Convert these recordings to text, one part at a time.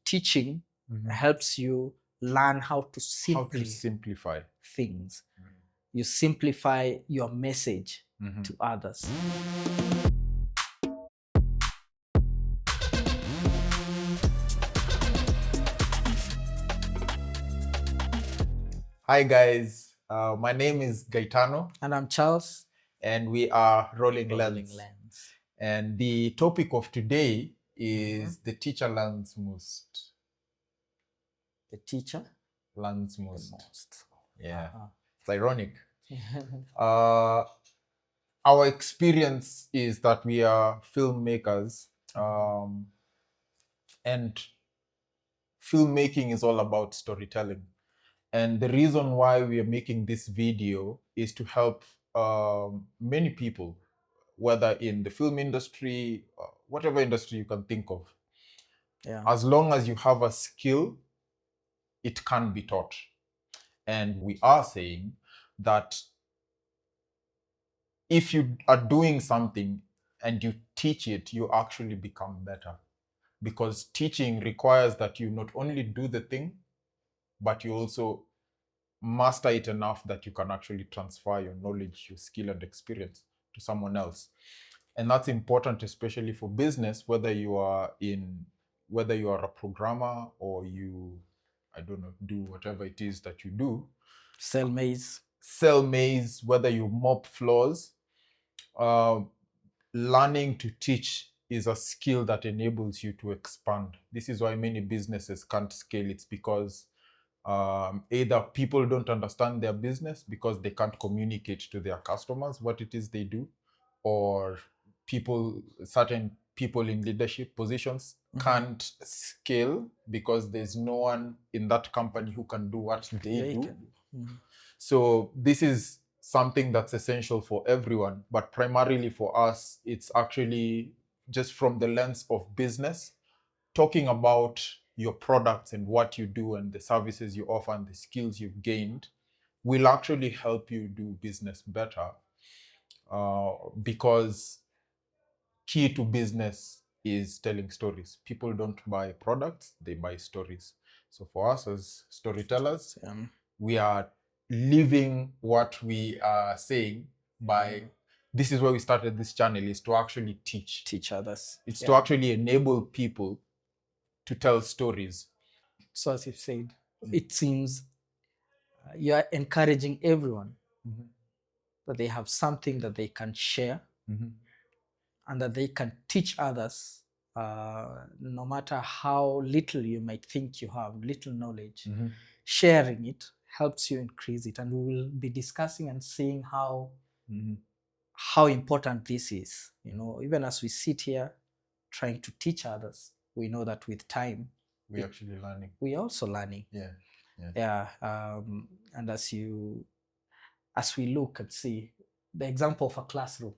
teaching helps you learn how to simplify things. You simplify your message to others. Hi guys, my name is Gaetano. And I'm Charles. And we are Rolling Lens. And the topic of today is the teacher learns most. The teacher learns most. Yeah, Uh-huh. It's ironic. Our experience is that we are filmmakers, and filmmaking is all about storytelling. And the reason why we are making this video is to help many people, whether in the film industry, whatever industry you can think of. Yeah. As long as you have a skill, it can be taught. And we are saying that if you are doing something and you teach it, you actually become better. Because teaching requires that you not only do the thing, but you also master it enough that you can actually transfer your knowledge, your skill and experience to someone else. And that's important, especially for business, whether you are a programmer or you, I don't know, do whatever it is that you do. Sell maize, whether you mop floors. Learning to teach is a skill that enables you to expand. This is why many businesses can't scale. It's because either people don't understand their business because they can't communicate to their customers what it is they do, or certain people in leadership positions can't scale because there's no one in that company who can do what they do. So this is something that's essential for everyone, but primarily for us, it's actually just from the lens of business, talking about your products and what you do and the services you offer and the skills you've gained will actually help you do business better, because key to business is telling stories. People don't buy products, they buy stories. So for us as storytellers, we are living what we are saying by this is where we started this channel, is to actually teach others. It's to actually enable people to tell stories. So as you've said, it seems you are encouraging everyone that they have something that they can share and that they can teach others, no matter how little you might think you have, little knowledge. Sharing it helps you increase it. And we will be discussing and seeing how important this is. You know, even as we sit here trying to teach others, we know that with time, we're actually learning. We're also learning. And as we look and see the example of a classroom,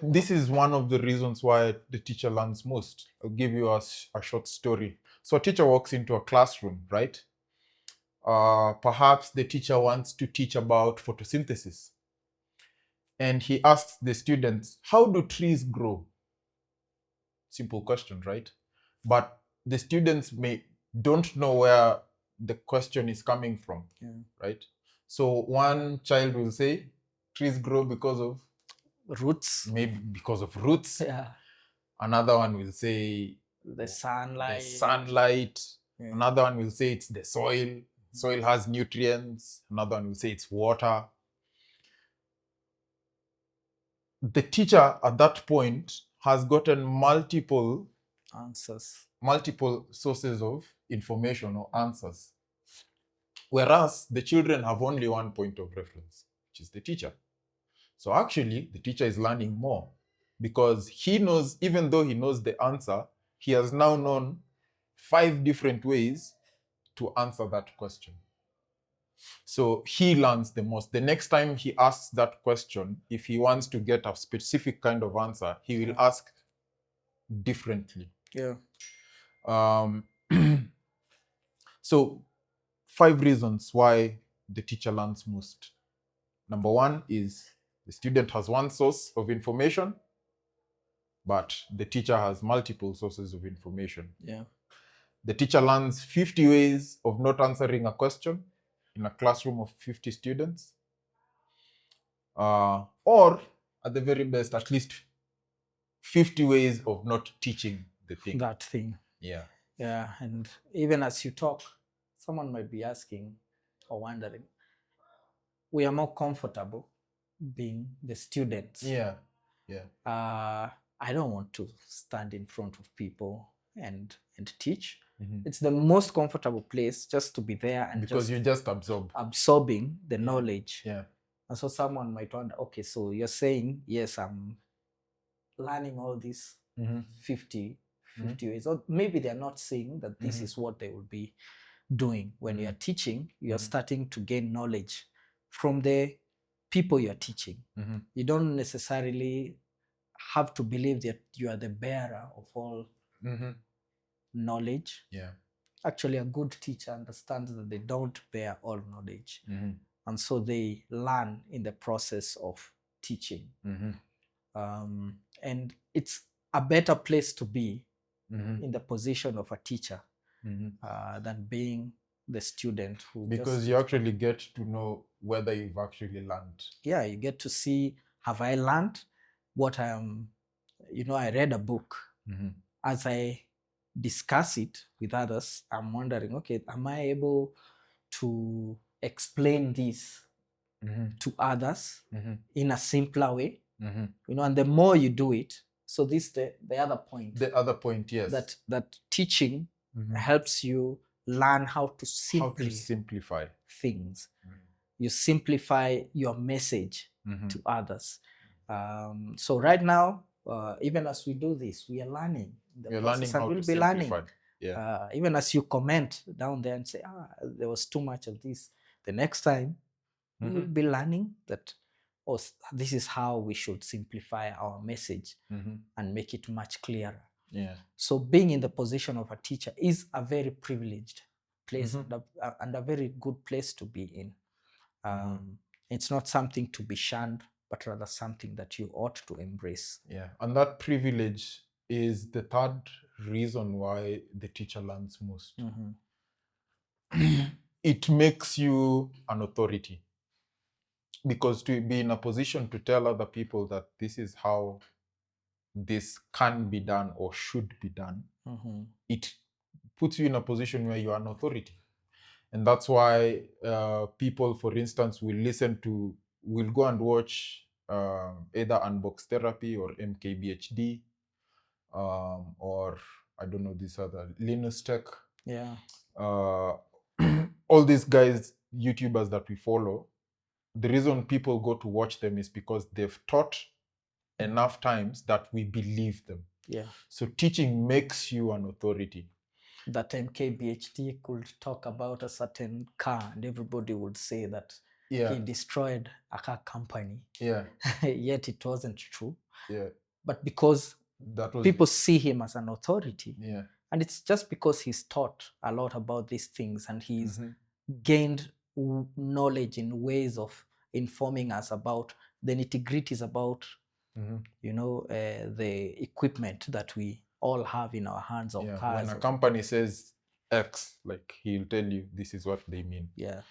this is one of the reasons why the teacher learns most. I'll give you a short story. So a teacher walks into a classroom, right? Perhaps the teacher wants to teach about photosynthesis. And he asks the students, how do trees grow? Simple question, right? But the students don't know where the question is coming from, right? So one child will say, trees grow because of roots. Maybe because of roots. Another one will say the sunlight. Another one will say it's the soil. Soil has nutrients. Another one will say it's water. The teacher at that point has gotten multiple answers, multiple sources of information or answers. Whereas the children have only one point of reference, which is the teacher. So actually, the teacher is learning more because he knows, even though he knows the answer, he has now known 5 different ways to answer that question. So he learns the most. The next time he asks that question, if he wants to get a specific kind of answer, he will ask differently. So 5 reasons why the teacher learns most. Number 1 is the student has one source of information. but the teacher has multiple sources of information. Yeah. The teacher learns 50 ways of not answering a question in a classroom of 50 students. Or, at the very best, at least 50 ways of not teaching the thing. That thing. Yeah. Yeah. And even as you talk, someone might be asking or wondering, we are more comfortable being the students. Yeah. Yeah. I don't want to stand in front of people and teach. Mhm. It's the most comfortable place just to be there and Because you just absorb. absorbing the knowledge. Yeah. And so someone might wonder, okay, so you're saying, yes, I'm learning all these 50 ways. Or maybe they're not saying that this is what they will be doing. When you're teaching, you're starting to gain knowledge from the people you're teaching. You don't necessarily have to believe that you are the bearer of all knowledge. Yeah. Actually, a good teacher understands that they don't bear all knowledge. And so they learn in the process of teaching. And it's a better place to be in the position of a teacher than being the student who because you actually get to know whether you've actually learned. Yeah, you get to see, have I learned what I am? I read a book. As I discuss it with others, I'm wondering, okay, am I able to explain this to others in a simpler way? And the more you do it, so this the other point. The other point, yes. That teaching helps you learn how to simplify things. You simplify your message to others. So right now, even as we do this, we are learning the process, and we'll be learning. Yeah. Even as you comment down there and say, there was too much of this, the next time we will be learning that, this is how we should simplify our message and make it much clearer. Yeah. So being in the position of a teacher is a very privileged place and a very good place to be in. It's not something to be shunned, but rather something that you ought to embrace. Yeah. And that privilege is the third reason why the teacher learns most. It makes you an authority. Because to be in a position to tell other people that this is how this can be done or should be done, it puts you in a position where you are an authority. And that's why people, for instance, will go and watch either Unbox Therapy or MKBHD, or I don't know, this other, Linus Tech. Yeah. All these guys, YouTubers that we follow, the reason people go to watch them is because they've taught enough times that we believe them. Yeah. So teaching makes you an authority. That MKBHD could talk about a certain car and everybody would say that he destroyed a car company. Yeah. Yet it wasn't true. Yeah. But because people see him as an authority. Yeah. And it's just because he's taught a lot about these things and he's gained knowledge in ways of informing us about the nitty-gritties about the equipment that we all have in our hands or cars. When a company says X, like, he'll tell you this is what they mean. Yeah.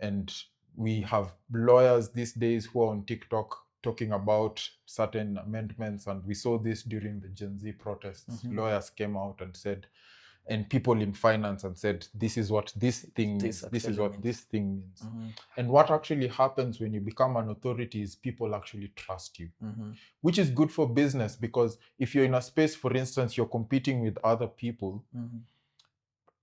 And we have lawyers these days who are on TikTok talking about certain amendments, and we saw this during the Gen Z protests. Lawyers came out and said, and people in finance, and said, this is what this thing means. This is what this thing means. And what actually happens when you become an authority is people actually trust you, which is good for business, because if you're in a space, for instance, you're competing with other people,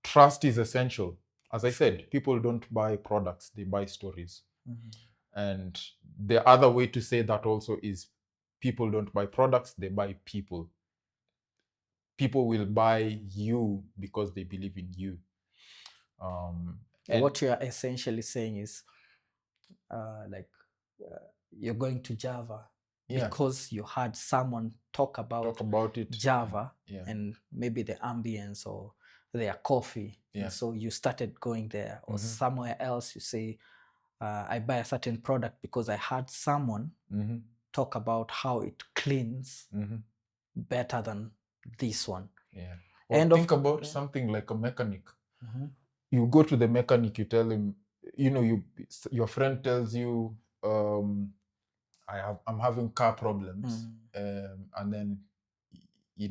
trust is essential. As I said, people don't buy products, they buy stories. And the other way to say that also is people don't buy products, they buy people. People will buy you because they believe in you. What you are essentially saying is you're going to Java because you heard someone talk about it. Java and maybe the ambience or their coffee. And so you started going there, or somewhere else you say, I buy a certain product because I heard someone talk about how it cleans better than this one. Yeah. Or And think about something like a mechanic. You go to the mechanic, you tell him, your friend tells you, I'm having car problems, and then he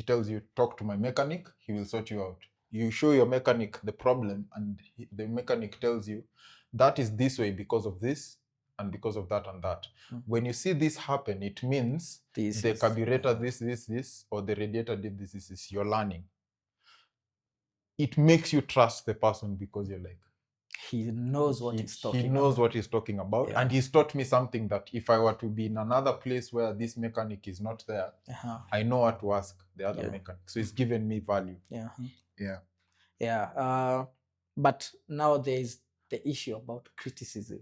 tells you, talk to my mechanic, he will sort you out. You show your mechanic the problem, and the mechanic tells you that is this way because of this and because of that and that. When you see this happen, it means the carburetor this, or the radiator did this. You're learning. It makes you trust the person because you're like, he knows what he's talking about. He knows what he's talking about. Yeah. And he's taught me something that if I were to be in another place where this mechanic is not there, I know what to ask the other mechanic. So it's given me value. But now there's the issue about criticism.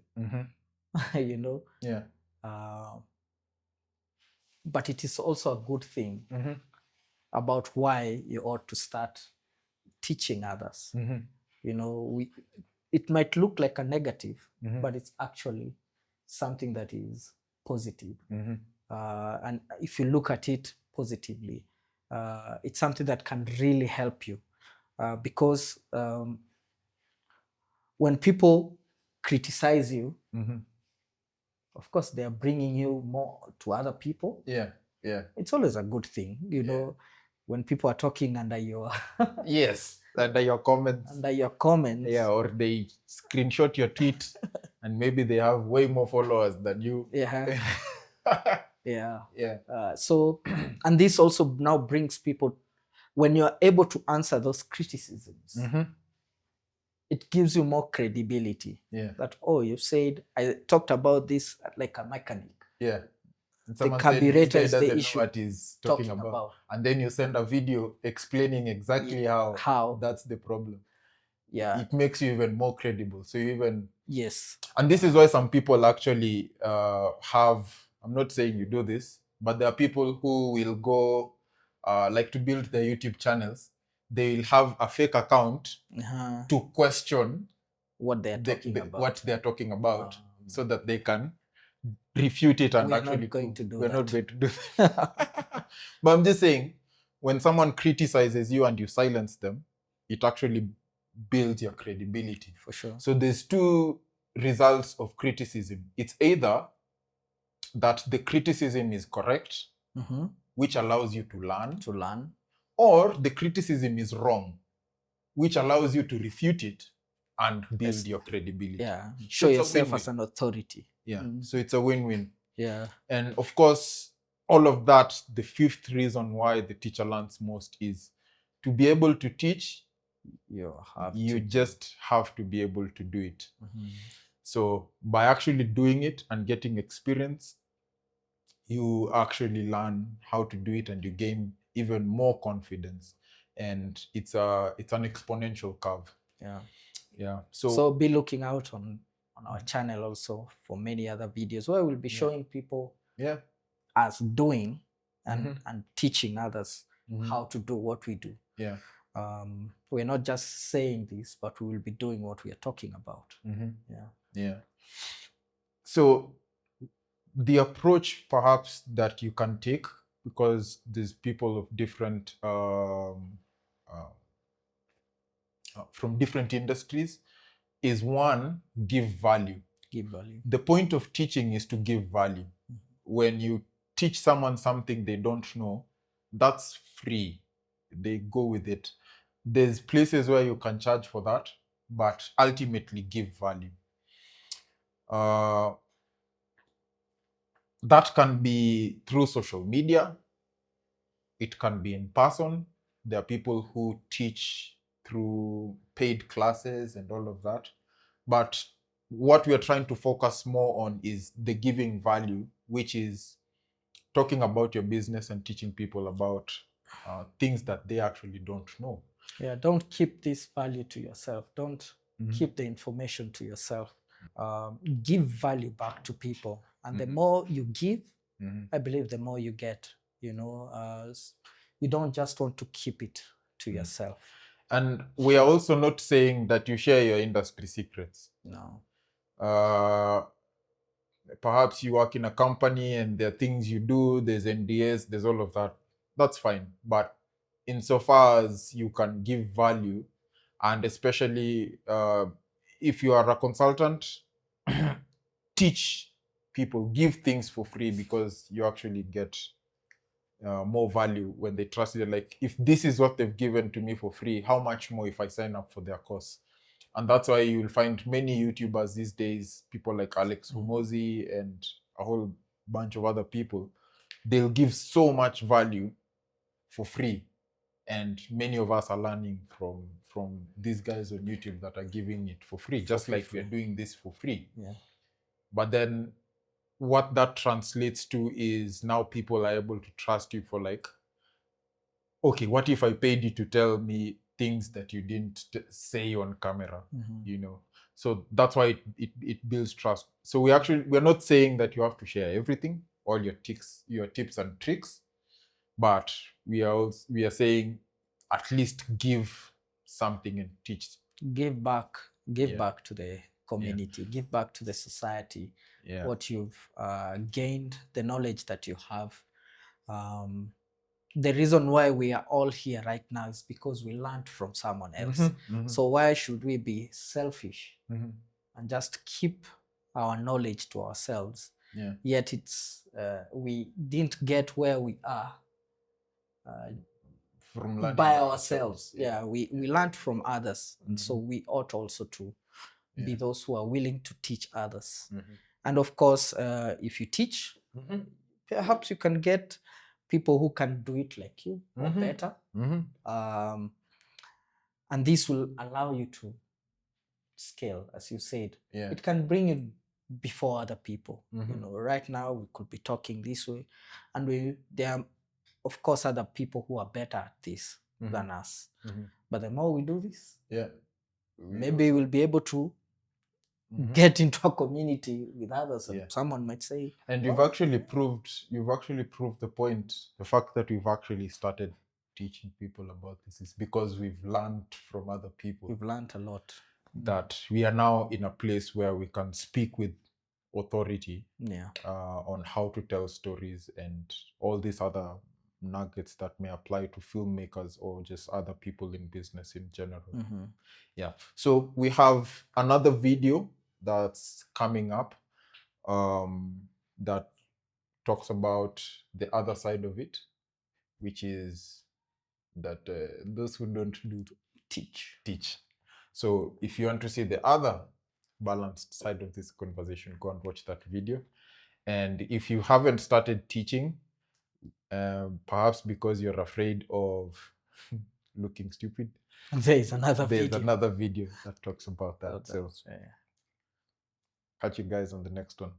But it is also a good thing about why you ought to start teaching others. It might look like a negative, but it's actually something that is positive. And if you look at it positively, it's something that can really help you, because when people criticize you, of course, they are bringing you more to other people. It's always a good thing, when people are talking under your under your comments. Or they screenshot your tweet and maybe they have way more followers than you. So, and this also now brings people, when you're able to answer those criticisms, it gives you more credibility. That, you said, I talked about this like a mechanic. The carburetor is the issue. What he's talking about. And then you send a video explaining exactly how that's the problem. It makes you even more credible. So you even... And this is why some people actually have... I'm not saying you do this, but there are people who will go, like to build their YouTube channels, they will have a fake account to question what they're talking about, so that they can refute it and we're not going to do that. But I'm just saying, when someone criticizes you and you silence them, it actually builds your credibility. For sure. So there's two results of criticism. It's either that the criticism is correct, which allows you to learn, or the criticism is wrong, which allows you to refute it and build your credibility. Show yourself as an authority. So it's a win-win. And of course, all of that, the fifth reason why the teacher learns most is to be able to teach. You just have to be able to do it. So by actually doing it and getting experience, you actually learn how to do it and you gain even more confidence. And it's an exponential curve. So be looking out on our channel also for many other videos where we'll be showing people us doing and teaching others how to do what we do. We're not just saying this, but we will be doing what we are talking about. So the approach perhaps that you can take, because there's people of different from different industries, is one, give value. The point of teaching is to give value. When you teach someone something they don't know, that's free. They go with it. There's places where you can charge for that, but ultimately give value. That can be through social media. It can be in person. There are people who teach through paid classes and all of that. But what we are trying to focus more on is the giving value, which is talking about your business and teaching people about things that they actually don't know. Don't keep this value to yourself. Don't keep the information to yourself. Give value back to people. And the more you give, I believe the more you get. You don't just want to keep it to yourself. And we are also not saying that you share your industry secrets. No. perhaps you work in a company and there are things you do, there's NDAs, there's all of that. That's fine. But insofar as you can give value, and especially if you are a consultant, teach people, give things for free, because you actually get more value when they trust you. Like, if this is what they've given to me for free, how much more if I sign up for their course? And that's why you'll find many YouTubers these days, people like Alex Humozi and a whole bunch of other people, they'll give so much value for free. And many of us are learning from these guys on YouTube that are giving it for free, just like we're doing this for free. Yeah. But then what that translates to is now people are able to trust you for, like, okay, what if I paid you to tell me things that you didn't say on camera? You know, so that's why it builds trust. So we're not saying that you have to share everything, all your tips and tricks, but we are saying at least give something and teach. Give back to the community, give back to the society what you've gained, the knowledge that you have. The reason why we are all here right now is because we learned from someone else. So why should we be selfish and just keep our knowledge to ourselves? Yet it's we didn't get where we are from learning by ourselves. We learned from others, and so we ought also to be those who are willing to teach others. And of course, if you teach, perhaps you can get people who can do it like you or better. And this will allow you to scale, as you said. It can bring you before other people. You know, right now we could be talking this way, and there are, of course, other people who are better at this than us. But the more we do this, maybe we'll be able to get into a community with others, and someone might say, and you've actually proved the point. The fact that we've actually started teaching people about this is because we've learned from other people. We've learned a lot. That we are now in a place where we can speak with authority on how to tell stories and all these other nuggets that may apply to filmmakers or just other people in business in general. So we have another video that's coming up that talks about the other side of it, which is that those who don't do teach. So if you want to see the other balanced side of this conversation, go and watch that video. And if you haven't started teaching, perhaps because you're afraid of looking stupid, there's another video that talks about that. So catch you guys on the next one.